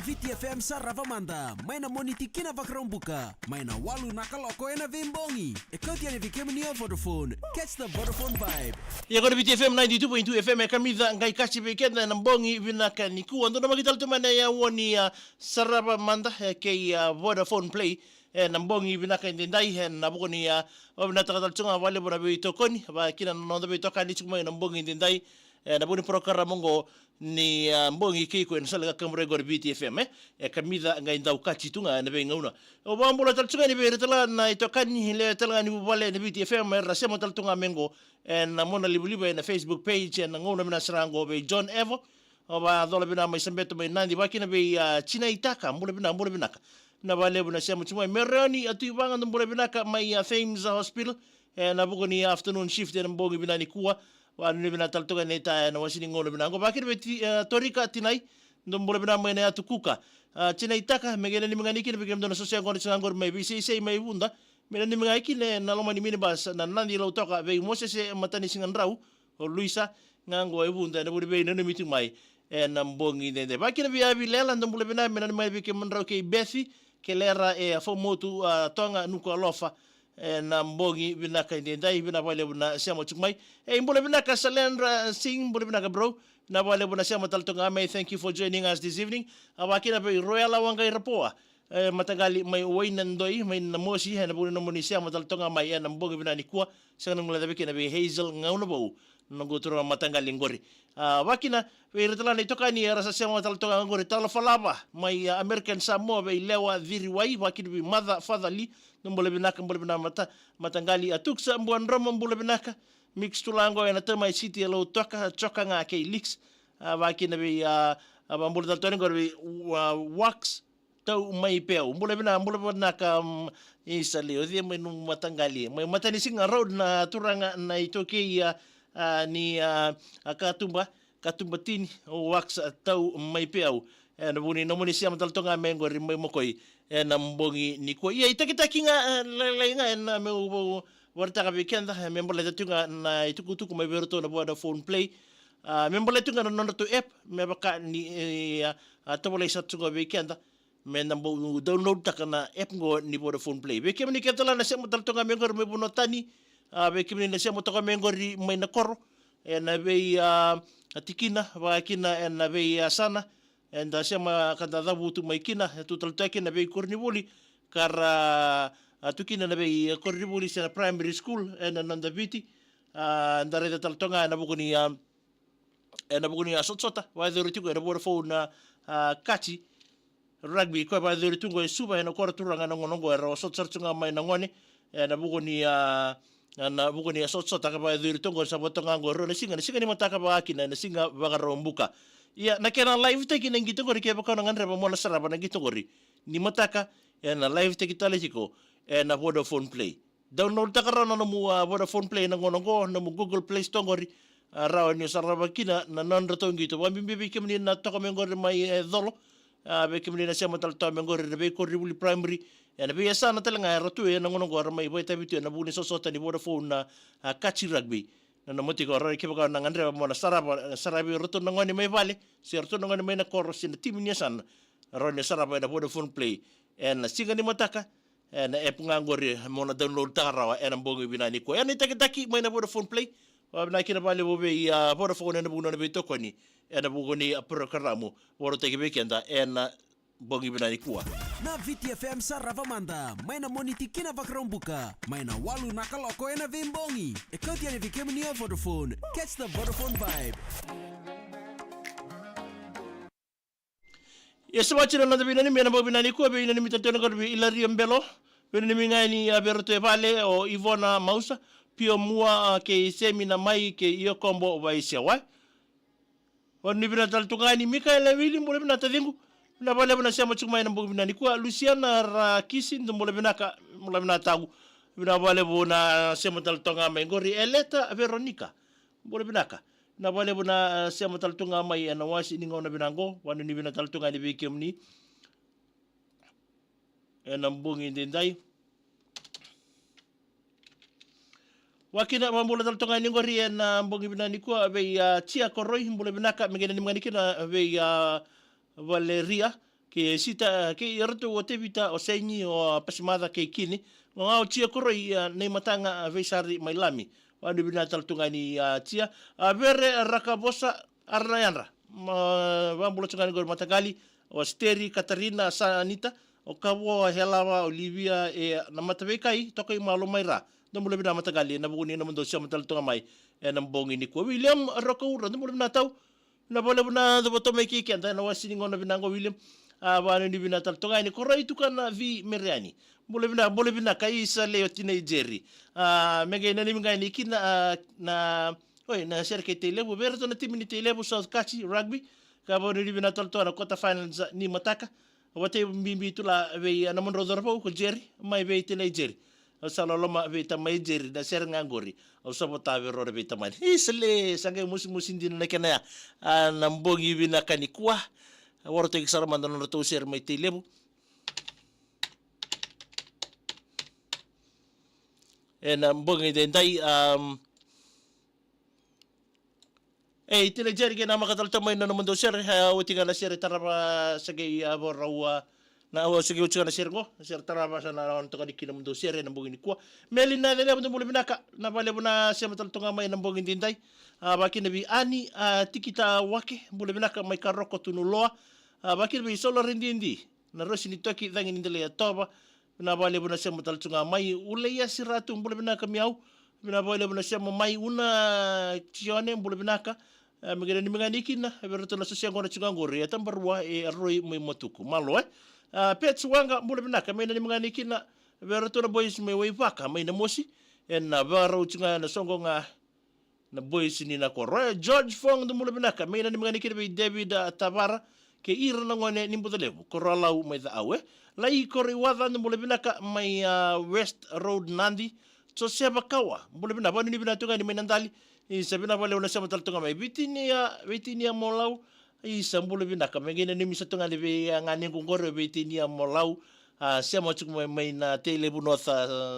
VTFM Saravamanda, maina monitikina vakrombuka, maina walu nakaloko ena vimbongi. Ekotiani vikemnia Vodafone, catch the Vodafone vibe. Yagora VTFM 92.2 FM kamidha ngai kachi bekenda na mbongi vinaka niku ndo magital tumana ya woni Saravamanda ke Vodafone Play na mbongi vinaka ndai na bugoni ya obnata tunga wale bona bitokoni ba kina ndo bitokani chuma na mbongi ndai na buni prokara mongo ni mbongi kiko nsala kamre gor BTFM kamidha ngai ndau kachi tunga na bengauna obambola taltunga ni beretala na itokani le talanga ni bubale na BTFM rasema taltunga mengo na mona libuliba na Facebook page na ngona mina srango be John Evo oba dola bina mai sambeto mai nandi bakina be China itaka mbula binaka na vale buna sema chuma meroni atu ibanga mbula binaka mai Thames Hospital na bugoni afternoon shift na mbongi binani kuwa wanu bina taltoga neta na wasini ngolo bina ngo bakir beti torika tinai ndombole bina mene atukuka china itaka megene ni mangani kile bigem dona sosial ngoro ngoro mai bisi sei mai bunda mena ni mangai kile na loma ni mini bas na nandi lo toka be mose se matani singan rau o luisa ngango e bunda na buri be no mitu mai na mbongi ndende bakir bi abi lela ndombole bina mena ni mai bigem ndrau ke bethi ke lera e fo motu tonga nuko lofa na mbongi binaka indendai bina wale buna siamo chukmai mbole binaka Salendra Singh mbole binaka bro na wale buna siamo taltonga mai. Thank you for joining us this evening. Awakina pe Royal Wangai Rapoa matagali mai waina ndoi mai na mosi na buna no moni siamo taltonga mai na mbongi bina nikua sana ngula dabeke na be Hazel ngauna bau nanguturo matangali ngori wakina pe retala ni toka ni rasa siamo taltonga ngori tala falaba mai American Samoa be lewa viriwai wakina be mother fatherly mbole binaka mbole binaka matangali atuksa mbuan romo mbole binaka mix tulango na tema city lo toka choka nga ke leaks wakina be mbole daltoni ngori wax tau mai peu mbole binaka isale odie mai matangali mai matani singa road na turanga na itoke ni katumba tini o wax tau mai peu na buni no moni sia mataltonga mengori mai mokoi na mbongi ni ko ia itakitaki nga lainga na me warta ka weekend me mbole tunga na itukutuku mai berto na Vodafone Play me mbole tunga no to app me baka ni atobole sa tunga weekend me na download takana app ngo ni Vodafone Play be kemni ketala na sia mataltonga mengori me bunotani be kemni na sia mataltonga mengori mai na koro na be atikina wakina na be sana and siama kada dabu tu mai kina tu taltaki na be kornibuli kara tukina na be kornibuli sa primary school and nanda viti ndare da taltonga na buguni sotsota wa dori tuko na Vodafone kachi rugby ko ba dori tungo suba na kora turanga na ngonongo era sotsartunga mai na ngone na buguni sotsota ka ba dori tungo sa botonga ngoro na singa ni mataka ba kina na singa bagarombuka. Ya na kena live take na ngito gori keba kana ngandre ba mona saraba na ngito gori ni mataka na live take talejiko na Vodafone Play download takara na mu Vodafone Play na ngonongo na mu Google Play Store gori rawa ni saraba kina na nandra to ngito ba bimbi kemni na to mengori mai dolo be kemni na sema tal to mengori be ko ribuli primary na be yasa na talanga ratu na ngonongo mai boy tabitu na buni sosota ni Vodafone na kachi rugby na moti ko ro ke ba na ngandre mo na sarabi roto na ngoni mai vale si roto na ngoni mai na koro sin tim ni san ro ni saraba na Vodafone Play en singa ni mataka en app ngangori mo na download tarawa en mbongi binani ko en taki mai na Vodafone Play wa na kina vale bo be Vodafone na buno na be tokoni en bugoni programo woro take bekenda en bongi binani kuwa na VTFM Saravamanda mai na moniti kina vakrombuka mai na walu nakaloko ena vimbongi ekoti ya vikemu ni Vodafone. Catch the Vodafone vibe. Yes, watching another binani mena bo binani kuwa be binani mitatona ko be Ilaria Mbelo binani ngani Berto Vale o Ivona Mausa pio mua ke semina mai ke iyo kombo vaisia wa oni binatal tungani Mikael William mole binata dingu na vale bana siamo chukmai na mbogi binani kwa Luciana Rakisi ndo mole binata na vale bona siamo tal tonga mai ngori Eleta Veronica mole binaka na vale bona siamo tal tonga mai na wasi ningo na binango wanu ni binatal tonga ni bikemni na mbongi ndendai wakina mambula tal tonga ni ngori na mbongi binani kwa be chia koroi mole binaka mengena ni mangani kina be Valeria ke sita ke yerto o tevita o senyi o pasimada ke kini ngao chia koroi nei matanga vesari mailami wanu binatal tungani chia vere rakabosa arnayanra vambula tungani gor matagali o Steri Katarina Sanita o kawo helawa Olivia na matavekai tokai malo maira no mule bina matagali na buguni na mundo sia matal tunga mai na mbongi ni ko William Rakaura no mule natau na bole buna do boto meki kenta na wasini ngona binango William bana ni bina tal tonga ni koroi tukana vi meriani bole bina kai sa leo teenageri mege na ni ngani kina na oi na serke telebu berto na timini telebu South Kachi rugby ka bone ni bina tal tonga quarter finals ni mataka wate mbimbi tula ve na monro dorpo ko Jerry mai ve teenageri saloloma ve tamai Jerry da ser ngangori o sabota ve rore ve tamai isle sange musim din na kena na mbongi bina kanikwa woro te kisara mandano to ser mai telebu na mbongi dendai teenager ke na makatal tamai na mundo ser o tinga na ser tarapa sage borrawa na o sige utsika na sergo ser tarava sana on to kadikina mundo sere na bongini kwa meli na lele mundo mule binaka na vale bona sema taltonga mai na bongin dindai baki na bi ani tikita wake mule binaka mai karoko tunuloa baki bi solo rindindi na rosi ni toki dangi nindele ya toba na vale bona sema taltonga mai ule ya siratu mule binaka miau na vale bona sema mai una tione mule binaka mengena ni menganikina beroto na sosia ngona chingangore ya tambarwa aroi mai motuku malo pets wanga mule binaka mai ni menganikina beroto na boys mai waipaka mai na mosi na varo chinga na songo nga na boys ni na koro George Fong do mule binaka mai ni menganikina be David Tavara ke ira na ngone ni mbodelevu korolau mai da awe lai kori wada no mule binaka mai West Road Nandi so seba kawa mule binaka bani ni binatunga ni mai nandali Isabina vale una sama taltonga mai vitinia molau isambule binaka mengene ni misatonga leve ngani ngore vitinia molau sema chuk mai na Telebu North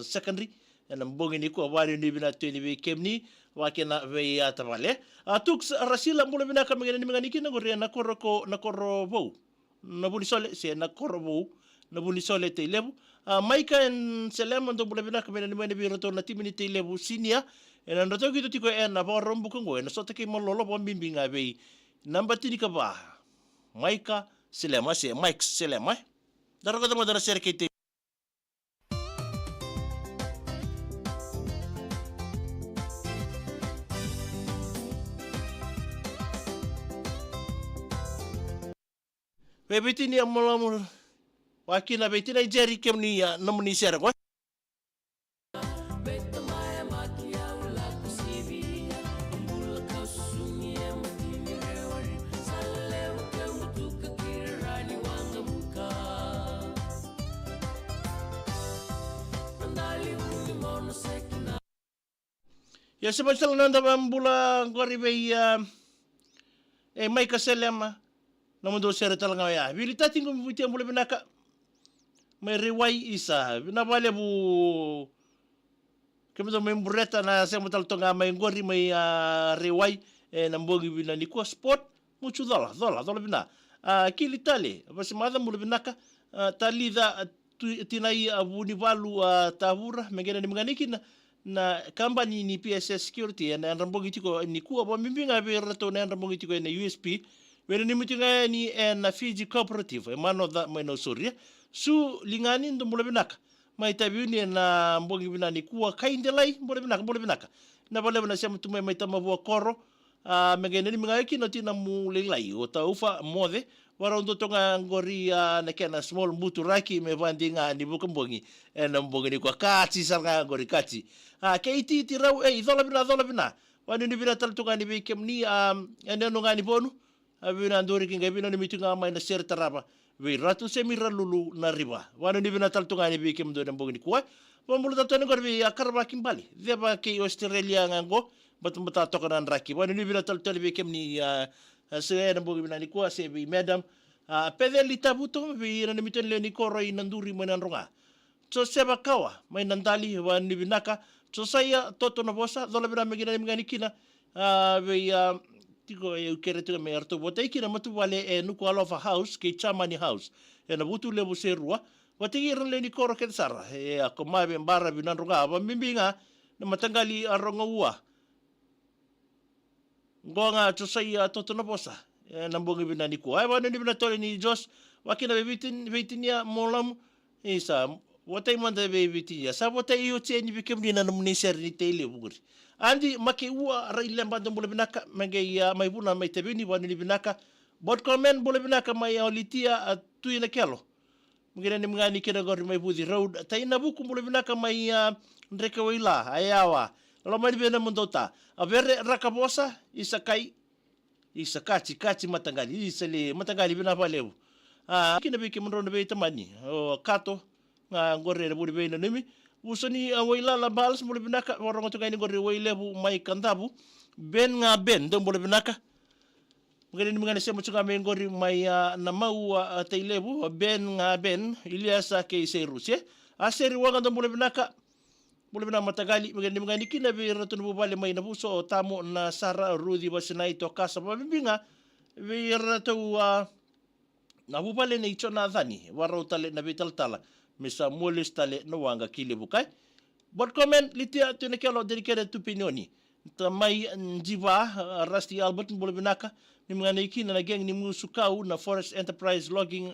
Secondary na mbongi ni ko wali ni bina teni ve kemni wakena ve atavale tux rasila mule binaka mengene ni ngani kina gore na koro vo na bunisole se na koro vo na bunisole Telebu Maika en selema ndo mule binaka mengene ni biroto na timini Telebu sinia ena ndoto gitu tiko ena ba rombu kongo ena sota ke mololo bo bimbinga be namba tini ka ba Maika Selema se Mike Selema daro ka dara serkete Bebitini amolamu wakina betina Jerry kemni namni sergo Ya sebab nanda bambula ngori be Maika Selema namun do sere talanga ya bilita tingo mbuti ambule binaka mai rewai isa bina vale bu kemzo membureta na sema taltonga mai ngori mai rewai na mbongi bina ni ko sport mucho dola bina kili tale basi madam mule binaka talida tinai abuni valu tavura mengena ni mnganiki na company ni PSS Security na rambongi tiko ni kuwa bo mimbinga be rato na rambongi tiko na USP wena ni mutinga ni na Fiji Cooperative mano da mano soria su lingani ndo mule binaka mai tabi ni na mbongi bina ni kuwa kaindelai mule binaka na vale na sema tume mai tamavu koro mengena ni mnganiki no tina mulelai o taufa mode wara ndo tonga ngori na kena small muturaki me vandinga ni bukambongi na mbongi ni kwa kati sanga ngori kati keiti tirau dola bina wani ni bina taltunga ni bikem ni ene no ngani bonu bina ndori kinga bina ni mitunga mai na ser taraba we ratu semira lulu na riba wani ni bina taltunga ni bikem do mbongi ni kwa pamulu tatoni ngori akarba kimbali deba ke Australia ngango batata tokana raki wani ni bina taltunga ni bikem ni se na mbongi bina ni kwa se bi madam pedeli tabuto bi na miten le ni koro inanduri mananronga so seba kawa mai nandali wani binaka so saya toto na bosa dola bina megina ni mganikina be tiko eu kere tu me arto botei kina matu vale nuko alofa house ke chamani house na butu le buserua watigi ran ni koro ke sara akoma be mbara binanronga ba mimbinga na matangali aronga ua ngonga so saya toto na bosa na mbongi bina ni ko ai wani bina tole ni Jos wakina betinia molam isa watai manda betinia sa watai yo cheni bikem ni na munisia ni tele buguri andi make ua raile mbanda bole binaka menge mai buna mai tebini wani binaka bot comment bole binaka mai olitia tuina kelo mngene ni mngani kena gori mai budi road taina buku bole binaka mai ndreka wila ayawa lo mai bena mundota avere rakabosa isakai isa kachi matangali isa le matangali bina valeu kina be kimro be tamani o kato ngorre budi be na nimi usoni waila la bals bule binaka warongo to ngani ngorre waile bu mai kandabu ben do bule binaka ngene ni ngane sema tsuga me ngorri mai na mau tailebu ben iliasa ke se rusia aseri wanga do bule binaka matagali ngani kina be ratun bu bale mai na buso tamo na sara rudi basinai to kasa ba bimbinga be ratu na hupale na ichona dhani warau tale na vital tala misa molis tale na wanga kile bukai bot comment litia tunekelo dedicated to opinioni tamai njiva Rusty Albert mbole binaka ni mnganiki na geng ni musukau na Forest Enterprise Logging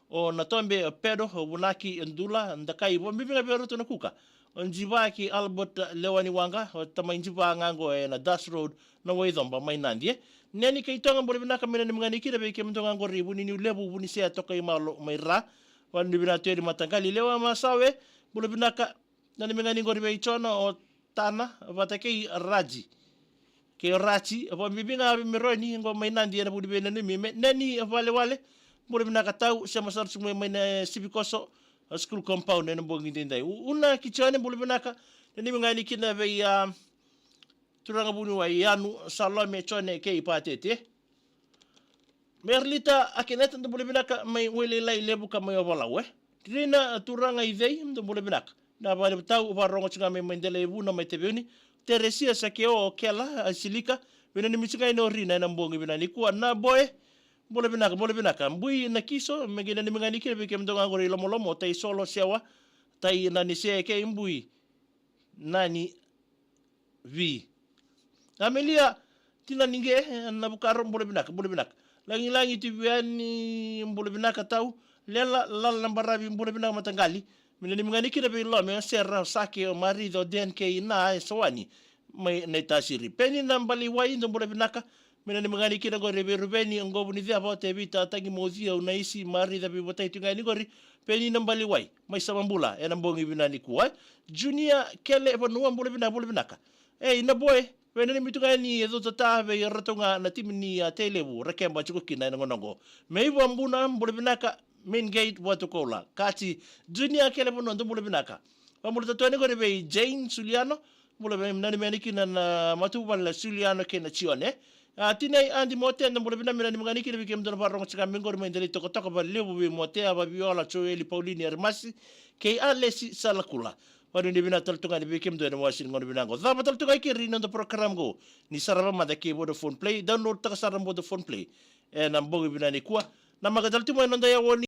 o na tombe pedo bunaki ndula ndakai bo mbinga bero to nakuka njiva ki Albert lewani wanga tamai njiva ngango na Dust Road na waidhomba mainandie neni kaitonga mbole binaka mena ni mnganiki be ke mtonga ngori buni ni lebu buni se toka imalo maira wani bina teri matangali lewa masawe mbole binaka na ni mngani ngori be ichona o tana vatakei raji ke rachi abo mbinga mironi ngo mainandie na budi be neni vale wale mbole binaka tau sama sar sumwe maina sibikoso school compound na mbongi ndai una kichone mbole binaka ni mngani kina be ya turanga buni wa yanu salome chone ke ipatete merlita akenet ndo mbole binaka mai wele lai lebu kama yobalawe trina turanga idei ndo mbole binaka na vale tau varongo chinga me mendele buna mai tebuni teresia sakeo kela asilika bina ni michinga ino rina na mbongi bina ni kuwa na boy mbole binaka mbui na kiso megena ni mngani kile bike mdonga ngori lomo tai solo sewa tai na ni se ke mbui nani vi Amelia tina ninge na bukaro mbole binaka langi tibiani mbole binaka tau lela lal nambarabi mbole binaka matangali minani mngani kira be lo me serra sake o marido denke na sowani mai netasiri peni nambali wai mbole binaka minani mngani kira go rebe rubeni ngobu ni dia bote vita tangi mozia unaisi marido be botai tungani gori peni nambali wai mai samambula ena mbongi binani kuwa junior kele bonua mbole binaka na boy Wena ni mitunga ni edo tatawe ya ratonga na timu ni telebu rekemba chuko kina ina ngonongo. Meibu ambuna mbole binaka main gate watukola. Kati junior kele bono ndo mbole binaka. Mbole tatuane gore be Jane Suliano. Mbole be mnani meniki na matuba la Suliano kena chione. Tinai andi mote na mbole binami na mnganiki na bike mdono parongo chika mingori maendele toko ba lebu be mote aba viola choeli Paulini Hermasi. Kei alesi salakula. Wadu ni bina taltunga ni bikim do na wasin ngono binango. Dama taltunga kiri no program go ni sarava madake Vodafone Play download taka sarava Vodafone Play. Na mbongi bina ni kuwa na magataltimo no ya woni